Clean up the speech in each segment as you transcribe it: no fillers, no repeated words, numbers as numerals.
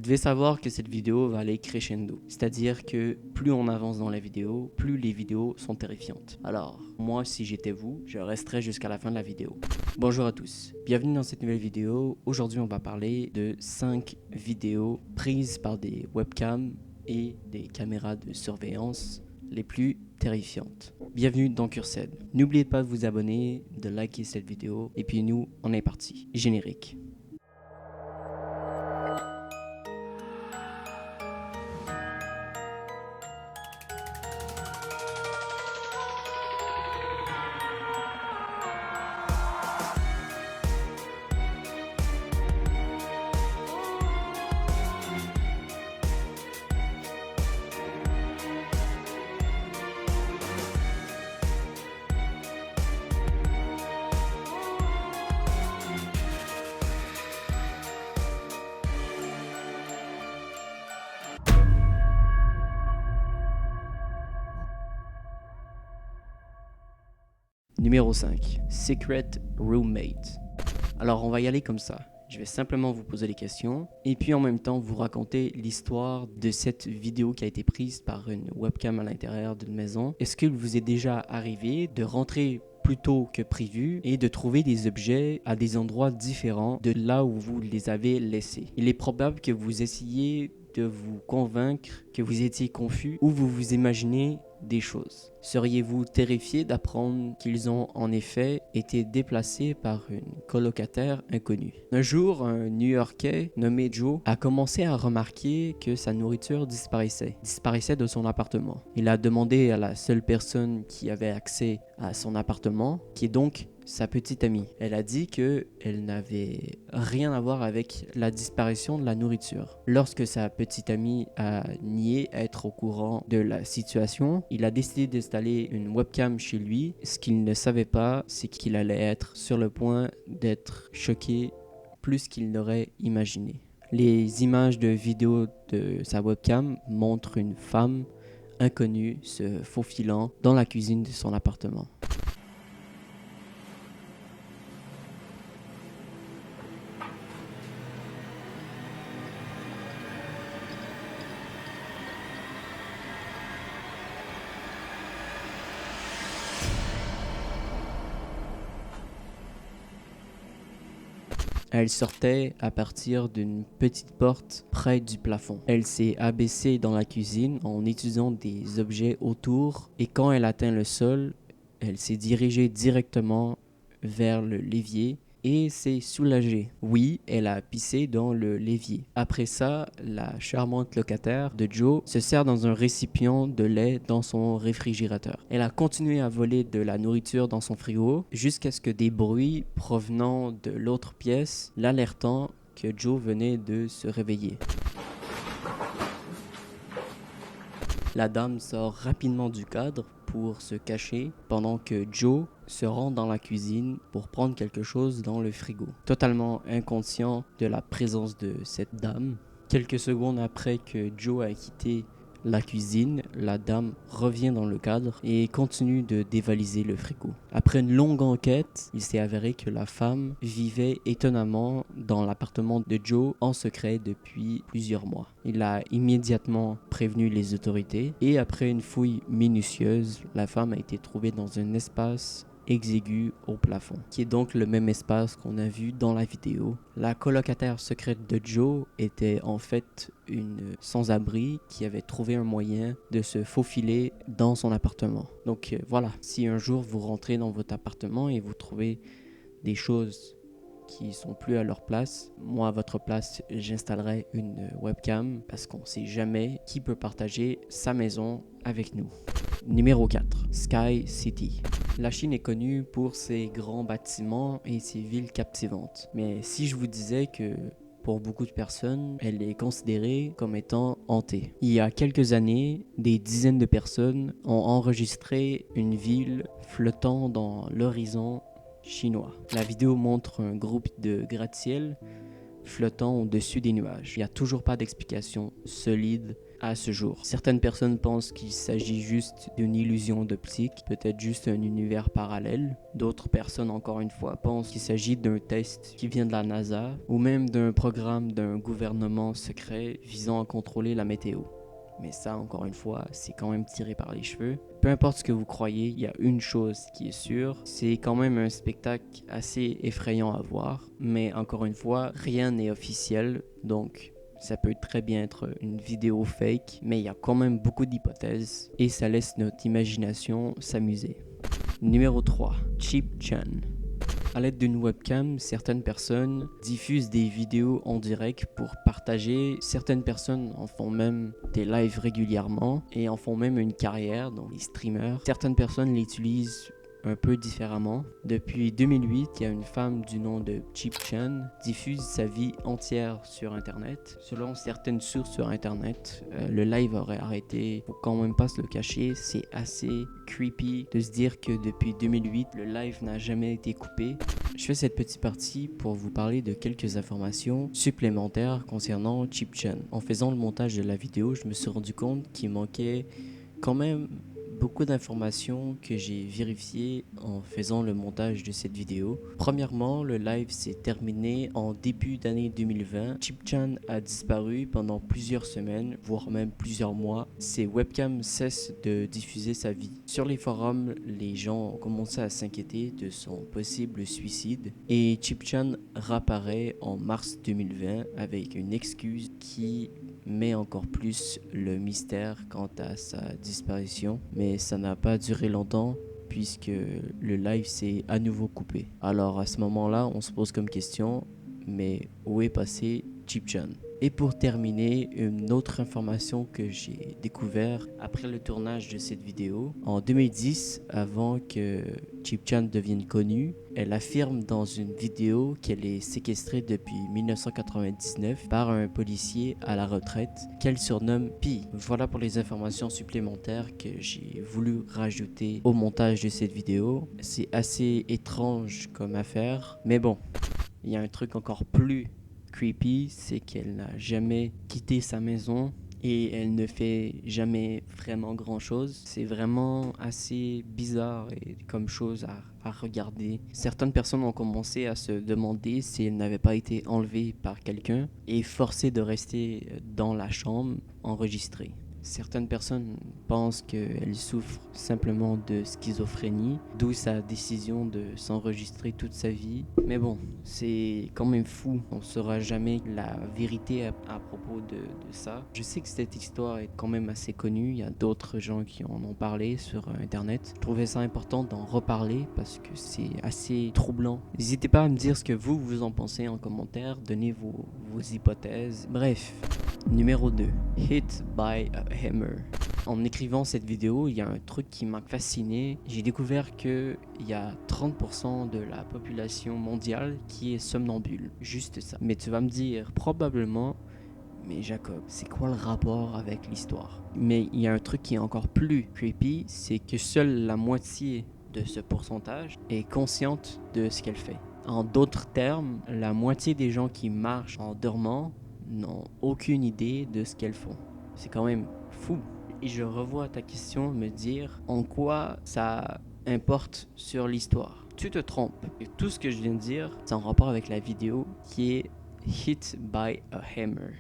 devez savoir que cette vidéo va aller crescendo. C'est-à-dire que plus on avance dans la vidéo, plus les vidéos sont terrifiantes. Alors, moi, si j'étais vous, je resterais jusqu'à la fin de la vidéo. Bonjour à tous, bienvenue dans cette nouvelle vidéo. Aujourd'hui, on va parler de 5 vidéos prises par des webcams et des caméras de surveillance les plus terrifiantes. Bienvenue dans Cursed. N'oubliez pas de vous abonner, de liker cette vidéo, et puis nous, on est parti. Générique. Numéro 5. Secret Roommate. Alors on va y aller comme ça. Je vais simplement vous poser des questions et puis en même temps vous raconter l'histoire de cette vidéo qui a été prise par une webcam à l'intérieur d'une maison. Est-ce qu'il vous est déjà arrivé de rentrer plus tôt que prévu et de trouver des objets à des endroits différents de là où vous les avez laissés? Il est probable que vous essayiez de vous convaincre que vous étiez confus ou vous vous imaginez des choses. Seriez-vous terrifié d'apprendre qu'ils ont en effet été déplacés par une colocataire inconnue? Un jour, un New-Yorkais nommé Joe a commencé à remarquer que sa nourriture disparaissait de son appartement. Il a demandé à la seule personne qui avait accès à son appartement, qui est donc sa petite amie. Elle a dit qu'elle n'avait rien à voir avec la disparition de la nourriture. Lorsque sa petite amie a nié être au courant de la situation, il a décidé d'installer une webcam chez lui. Ce qu'il ne savait pas, c'est qu'il allait être sur le point d'être choqué plus qu'il n'aurait imaginé. Les images de vidéo de sa webcam montrent une femme inconnue se faufilant dans la cuisine de son appartement. Elle sortait à partir d'une petite porte près du plafond. Elle s'est abaissée dans la cuisine en étudiant des objets autour et quand elle atteint le sol, elle s'est dirigée directement vers le l'évier et s'est soulagée. Oui, elle a pissé dans le l'évier. Après ça, la charmante locataire de Joe se sert dans un récipient de lait dans son réfrigérateur. Elle a continué à voler de la nourriture dans son frigo jusqu'à ce que des bruits provenant de l'autre pièce l'alertant que Joe venait de se réveiller. La dame sort rapidement du cadre pour se cacher pendant que Joe se rend dans la cuisine pour prendre quelque chose dans le frigo. Totalement inconscient de la présence de cette dame, quelques secondes après que Joe a quitté la cuisine, la dame revient dans le cadre et continue de dévaliser le frigo. Après une longue enquête, il s'est avéré que la femme vivait étonnamment dans l'appartement de Joe en secret depuis plusieurs mois. Il a immédiatement prévenu les autorités et après une fouille minutieuse, la femme a été trouvée dans un espace exigu au plafond, qui est donc le même espace qu'on a vu dans la vidéo. La colocataire secrète de Joe était en fait une sans-abri qui avait trouvé un moyen de se faufiler dans son appartement. Donc voilà, si un jour vous rentrez dans votre appartement et vous trouvez des choses qui sont plus à leur place, moi à votre place j'installerai une webcam parce qu'on sait jamais qui peut partager sa maison avec nous. Numéro 4. Sky City. La Chine est connue pour ses grands bâtiments et ses villes captivantes. Mais si je vous disais que pour beaucoup de personnes, elle est considérée comme étant hantée. Il y a quelques années, des dizaines de personnes ont enregistré une ville flottant dans l'horizon chinois. La vidéo montre un groupe de gratte-ciel flottant au-dessus des nuages. Il n'y a toujours pas d'explication solide à ce jour. Certaines personnes pensent qu'il s'agit juste d'une illusion d'optique, peut-être juste un univers parallèle. D'autres personnes, encore une fois, pensent qu'il s'agit d'un test qui vient de la NASA ou même d'un programme d'un gouvernement secret visant à contrôler la météo. Mais ça, encore une fois, c'est quand même tiré par les cheveux. Peu importe ce que vous croyez, il y a une chose qui est sûre, c'est quand même un spectacle assez effrayant à voir. Mais encore une fois, rien n'est officiel, donc ça peut très bien être une vidéo fake, mais il y a quand même beaucoup d'hypothèses et ça laisse notre imagination s'amuser. Numéro 3. Chip Chan. À l'aide d'une webcam, certaines personnes diffusent des vidéos en direct pour partager. Certaines personnes en font même des lives régulièrement et en font même une carrière, donc les streamers. Certaines personnes l'utilisent un peu différemment. Depuis 2008, il y a une femme du nom de Chip Chan diffuse sa vie entière sur Internet. Selon certaines sources sur Internet, le live aurait arrêté. Faut quand même pas se le cacher, c'est assez creepy de se dire que depuis 2008, le live n'a jamais été coupé. Je fais cette petite partie pour vous parler de quelques informations supplémentaires concernant Chip Chan. En faisant le montage de la vidéo, je me suis rendu compte qu'il manquait quand même beaucoup d'informations que j'ai vérifiées en faisant le montage de cette vidéo. Premièrement, le live s'est terminé en début d'année 2020. Chip Chan a disparu pendant plusieurs semaines, voire même plusieurs mois. Ses webcams cessent de diffuser sa vie. Sur les forums, les gens ont commencé à s'inquiéter de son possible suicide et Chip Chan réapparaît en mars 2020 avec une excuse qui met encore plus le mystère quant à sa disparition. Mais ça n'a pas duré longtemps puisque le live s'est à nouveau coupé. Alors à ce moment-là, on se pose comme question, mais où est passé Chip Chan? Et pour terminer, une autre information que j'ai découvert après le tournage de cette vidéo. En 2010, avant que Chip Chan devienne connue, elle affirme dans une vidéo qu'elle est séquestrée depuis 1999 par un policier à la retraite qu'elle surnomme Pi. Voilà pour les informations supplémentaires que j'ai voulu rajouter au montage de cette vidéo. C'est assez étrange comme affaire, mais bon, il y a un truc encore plus creepy, c'est qu'elle n'a jamais quitté sa maison et elle ne fait jamais vraiment grand chose. C'est vraiment assez bizarre et comme chose à regarder. Certaines personnes ont commencé à se demander si elle n'avait pas été enlevée par quelqu'un et forcée de rester dans la chambre enregistrée. Certaines personnes pensent qu'elle souffre simplement de schizophrénie, d'où sa décision de s'enregistrer toute sa vie. Mais bon, c'est quand même fou. On ne saura jamais la vérité à propos de ça. Je sais que cette histoire est quand même assez connue. Il y a d'autres gens qui en ont parlé sur Internet. Je trouvais ça important d'en reparler parce que c'est assez troublant. N'hésitez pas à me dire ce que vous en pensez en commentaire. Donnez vos hypothèses. Bref. Numéro 2. Hit by a Hammer. En écrivant cette vidéo, il y a un truc qui m'a fasciné. J'ai découvert qu'il y a 30% de la population mondiale qui est somnambule. Juste ça. Mais tu vas me dire, probablement, mais Jacob, c'est quoi le rapport avec l'histoire? Mais il y a un truc qui est encore plus creepy, c'est que seule la moitié de ce pourcentage est consciente de ce qu'elle fait. En d'autres termes, la moitié des gens qui marchent en dormant n'ont aucune idée de ce qu'elles font. C'est quand même fou. Et je revois ta question me dire en quoi ça importe sur l'histoire. Tu te trompes. Et tout ce que je viens de dire, c'est en rapport avec la vidéo qui est Hit by a Hammer.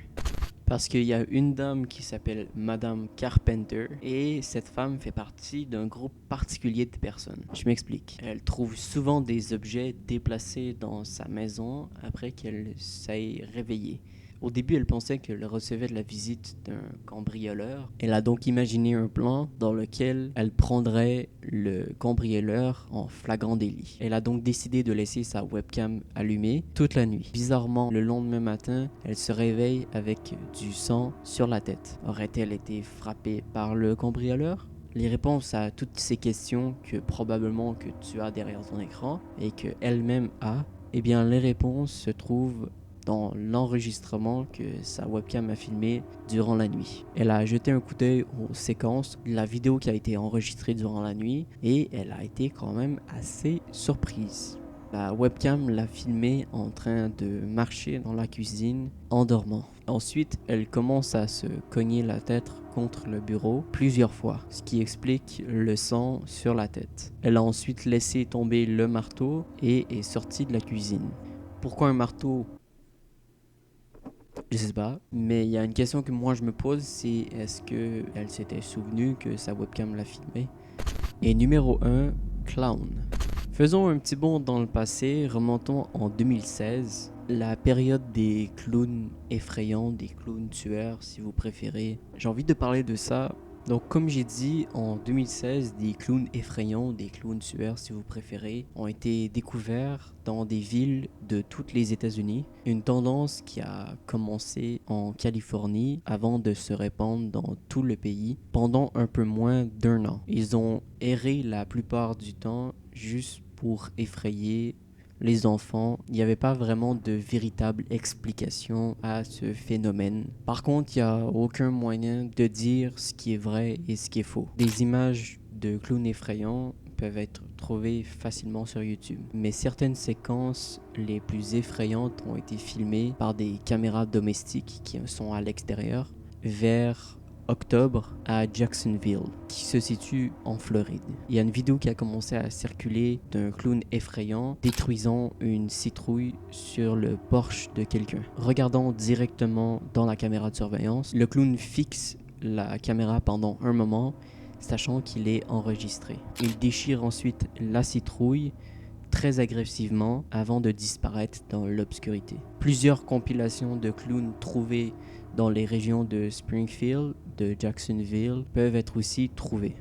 Parce qu'il y a une dame qui s'appelle Madame Carpenter et cette femme fait partie d'un groupe particulier de personnes. Je m'explique. Elle trouve souvent des objets déplacés dans sa maison après qu'elle s'aille réveillée. Au début, elle pensait qu'elle recevait de la visite d'un cambrioleur. Elle a donc imaginé un plan dans lequel elle prendrait le cambrioleur en flagrant délit. Elle a donc décidé de laisser sa webcam allumée toute la nuit. Bizarrement, le lendemain matin, elle se réveille avec du sang sur la tête. Aurait-elle été frappée par le cambrioleur? Les réponses à toutes ces questions que probablement que tu as derrière ton écran et que elle-même a, eh bien les réponses se trouvent dans l'enregistrement que sa webcam a filmé durant la nuit. Elle a jeté un coup d'œil aux séquences de la vidéo qui a été enregistrée durant la nuit et elle a été quand même assez surprise. La webcam l'a filmé en train de marcher dans la cuisine en dormant. Ensuite, elle commence à se cogner la tête contre le bureau plusieurs fois, ce qui explique le sang sur la tête. Elle a ensuite laissé tomber le marteau et est sortie de la cuisine. Pourquoi un marteau? Je sais pas, mais il y a une question que moi je me pose, c'est est-ce qu'elle s'était souvenue que sa webcam l'a filmé? Et numéro 1, clown. Faisons un petit bond dans le passé, remontons en 2016, la période des clowns effrayants, des clowns tueurs si vous préférez. J'ai envie de parler de ça. Donc comme j'ai dit, en 2016, des clowns effrayants, des clowns tueurs si vous préférez, ont été découverts dans des villes de toutes les États-Unis. Une tendance qui a commencé en Californie avant de se répandre dans tout le pays pendant un peu moins d'1 an. Ils ont erré la plupart du temps juste pour effrayer les enfants. Il n'y avait pas vraiment de véritable explication à ce phénomène. Par contre, il n'y a aucun moyen de dire ce qui est vrai et ce qui est faux. Des images de clowns effrayants peuvent être trouvées facilement sur YouTube. Mais certaines séquences les plus effrayantes ont été filmées par des caméras domestiques qui sont à l'extérieur vers octobre à Jacksonville, qui se situe en Floride. Il y a une vidéo qui a commencé à circuler d'un clown effrayant détruisant une citrouille sur le porche de quelqu'un. Regardant directement dans la caméra de surveillance, le clown fixe la caméra pendant un moment, sachant qu'il est enregistré. Il déchire ensuite la citrouille très agressivement avant de disparaître dans l'obscurité. Plusieurs compilations de clowns trouvés dans les régions de Springfield, de Jacksonville peuvent être aussi trouvées.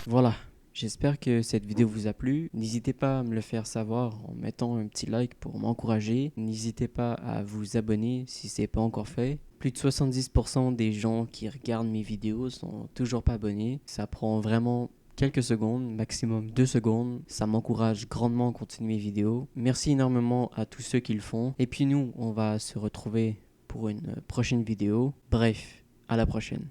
Voilà, j'espère que cette vidéo vous a plu. N'hésitez pas à me le faire savoir en mettant un petit like pour m'encourager. N'hésitez pas à vous abonner si ce n'est pas encore fait. Plus de 70% des gens qui regardent mes vidéos sont toujours pas abonnés. Ça prend vraiment quelques secondes, maximum 2 secondes. Ça m'encourage grandement à continuer mes vidéos. Merci énormément à tous ceux qui le font. Et puis nous, on va se retrouver pour une prochaine vidéo. Bref, à la prochaine.